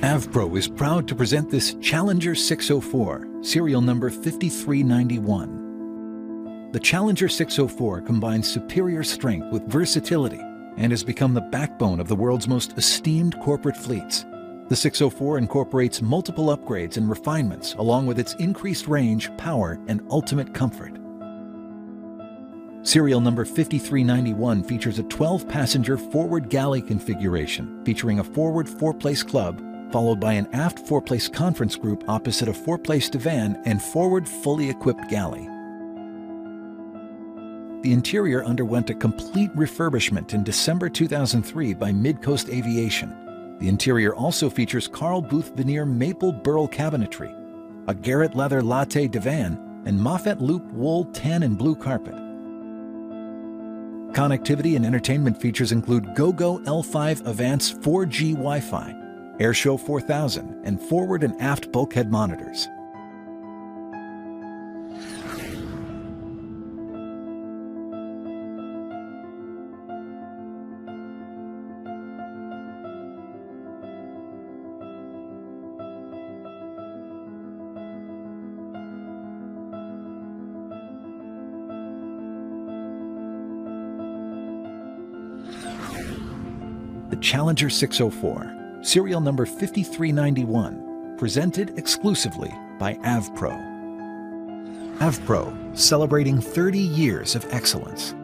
AVPRO is proud to present this Challenger 604, serial number 5391. The Challenger 604 combines superior strength with versatility and has become the backbone of the world's most esteemed corporate fleets. The 604 incorporates multiple upgrades and refinements along with its increased range, power, and ultimate comfort. Serial number 5391 features a 12-passenger forward galley configuration featuring a forward 4-place club, followed by an aft 4-place conference group opposite a 4-place divan and forward fully equipped galley. The interior underwent a complete refurbishment in December 2003 by Midcoast Aviation. The interior also features Carl Booth veneer maple burl cabinetry, a Garrett leather latte divan, and Moffett loop wool tan and blue carpet. Connectivity and entertainment features include GoGo L5 AVANCE 4G Wi-Fi, Airshow 4000, and forward and aft bulkhead monitors. The Challenger 604, serial number 5391, presented exclusively by AVPRO. AVPRO, celebrating 30 years of excellence.